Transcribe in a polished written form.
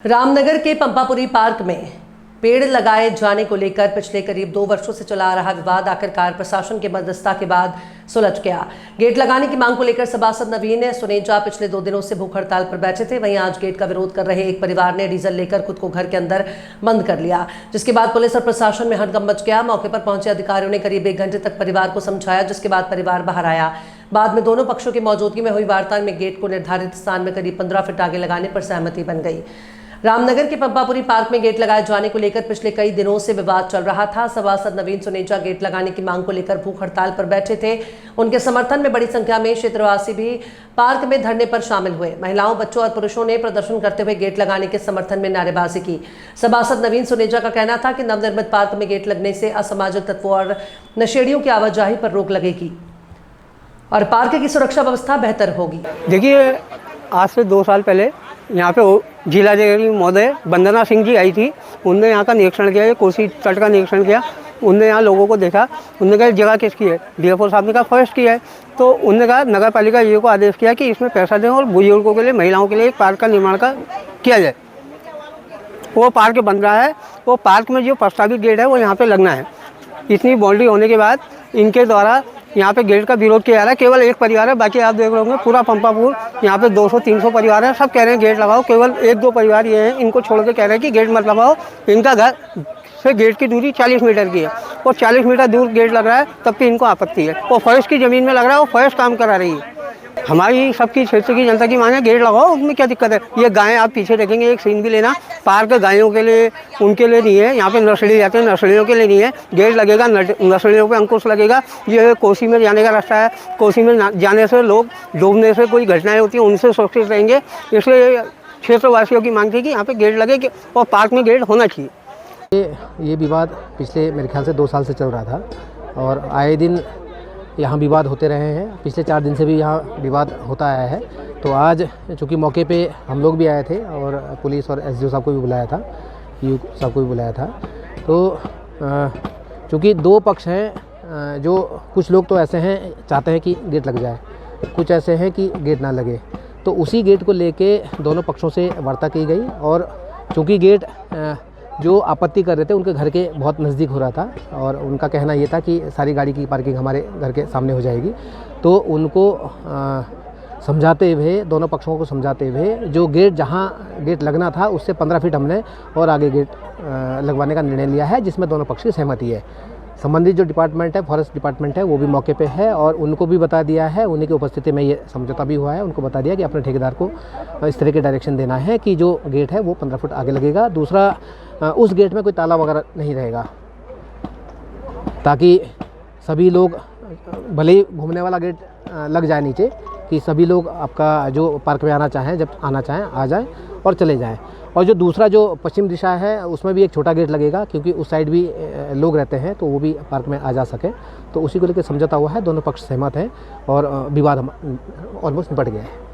रामनगर के पंपापुरी पार्क में पेड़ लगाए जाने को लेकर पिछले करीब 2 वर्षों से चला आ रहा विवाद आखिरकार प्रशासन के मध्यस्थता के बाद सुलझ गया। गेट लगाने की मांग को लेकर सभासद नवीन सुनेजा पिछले 2 दिनों से भूख हड़ताल पर बैठे थे। वहीं आज गेट का विरोध कर रहे एक परिवार ने डीजल लेकर खुद को घर के अंदर बंद कर लिया, जिसके बाद पुलिस और प्रशासन में हड़कंप मच गया। मौके पर पहुंचे अधिकारियों ने करीब 1 घंटे तक परिवार को समझाया, जिसके बाद परिवार बाहर आया। बाद में दोनों पक्षों की मौजूदगी में हुई वार्ता में गेट को निर्धारित स्थान में करीब 15 फीट आगे लगाने पर सहमति बन गई। रामनगर के पंपापुरी पार्क में गेट लगाए जाने को लेकर पिछले कई दिनों से विवाद चल रहा था। सभासद नवीन सुनेजा गेट लगाने की मांग को लेकर भूख हड़ताल पर बैठे थे। उनके समर्थन में बड़ी संख्या में क्षेत्रवासी भी पार्क में धरने पर शामिल हुए। महिलाओं, बच्चों और पुरुषों ने प्रदर्शन करते हुए गेट लगाने के समर्थन में नारेबाजी की। सभासद नवीन सुनेजा का कहना था कि नवनिर्मित पार्क में गेट लगने से असामाजिक तत्वों और नशेड़ियों की आवाजाही पर रोक लगेगी और पार्क की सुरक्षा व्यवस्था बेहतर होगी। देखिए, आज से 2 साल पहले यहाँ पे जिलाधिकारी महोदय वंदना सिंह जी आई थी। उनने यहाँ का निरीक्षण किया, कोसी तट का निरीक्षण किया। उनने यहाँ लोगों को देखा। उनने कहा जगह किसकी है? डीएफओ साहब ने कहा फॉरेस्ट की है। तो उनने कहा नगर पालिका ये को आदेश किया कि इसमें पैसा दें और बुजुर्गों के लिए, महिलाओं के लिए एक पार्क का निर्माण किया जाए। वो पार्क बन रहा है। वो पार्क में जो प्रस्तावित गेट है वो यहाँ पर लगना है। इतनी बाउंड्री होने के बाद इनके द्वारा यहाँ पे गेट का विरोध किया जा रहा है। केवल एक परिवार है, बाकी आप देख रहे होंगे पूरा पंपापुर यहाँ पे 200-300 परिवार है। सब कह रहे हैं गेट लगाओ। केवल 1-2 परिवार ये हैं, इनको छोड़ के कह रहे हैं कि गेट मत लगाओ। इनका घर से गेट की दूरी 40 मीटर की है और 40 मीटर दूर गेट लग रहा है, तब भी इनको आपत्ति है। वो फॉरेस्ट की ज़मीन में लग रहा है, वो फॉरेस्ट काम करा रही है। हमारी सबकी क्षेत्र की जनता की मांग है गेट लगाओ, उसमें क्या दिक्कत है? ये गायें आप पीछे देखेंगे, एक सीन भी लेना, पार्क गायों के लिए, उनके लिए नहीं है। यहाँ पे नर्सरी जाते हैं, नर्सरियों के लिए नहीं है। गेट लगेगा, नर्सरियों पे अंकुश लगेगा। ये कोसी में जाने का रास्ता है। कोसी में जाने से लोग डूबने से कोई घटनाएं होती हैं, उनसे सुरक्षित रहेंगे। इसलिए क्षेत्रवासियों की मांग थी कि यहाँ पे गेट लगे और पार्क में गेट होना चाहिए। ये विवाद पिछले मेरे ख्याल से 2 साल से चल रहा था और आए दिन यहाँ विवाद होते रहे हैं। पिछले 4 दिन से भी यहाँ विवाद होता आया है। तो आज चूँकि मौके पे हम लोग भी आए थे और पुलिस और एसडीओ साहब को भी बुलाया था, यू साहब को भी बुलाया था। तो चूँकि 2 पक्ष हैं, जो कुछ लोग तो ऐसे हैं चाहते हैं कि गेट लग जाए, कुछ ऐसे हैं कि गेट ना लगे। तो उसी गेट को लेके दोनों पक्षों से वार्ता की गई और चूँकि गेट जो आपत्ति कर रहे थे उनके घर के बहुत नज़दीक हो रहा था और उनका कहना ये था कि सारी गाड़ी की पार्किंग हमारे घर के सामने हो जाएगी। तो उनको समझाते हुए, दोनों पक्षों को समझाते हुए, जो गेट जहाँ गेट लगना था उससे 15 फीट हमने और आगे गेट लगवाने का निर्णय लिया है, जिसमें दोनों पक्ष की सहमति है। संबंधित जो डिपार्टमेंट है, फॉरेस्ट डिपार्टमेंट है, वो भी मौके पे है और उनको भी बता दिया है, उन्हीं की उपस्थिति में ये समझौता भी हुआ है। उनको बता दिया कि अपने ठेकेदार को इस तरह के डायरेक्शन देना है कि जो गेट है वो 15 फुट आगे लगेगा। दूसरा, उस गेट में कोई ताला वगैरह नहीं रहेगा, ताकि सभी लोग, भले ही घूमने वाला गेट लग जाए नीचे, कि सभी लोग आपका जो पार्क में आना चाहें, जब आना चाहें आ जाएं और चले जाएं। और जो दूसरा जो पश्चिम दिशा है उसमें भी एक छोटा गेट लगेगा, क्योंकि उस साइड भी लोग रहते हैं, तो वो भी पार्क में आ जा सके। तो उसी को लेकर समझौता हुआ है, दोनों पक्ष सहमत हैं और विवाद ऑलमोस्ट निपट गया है।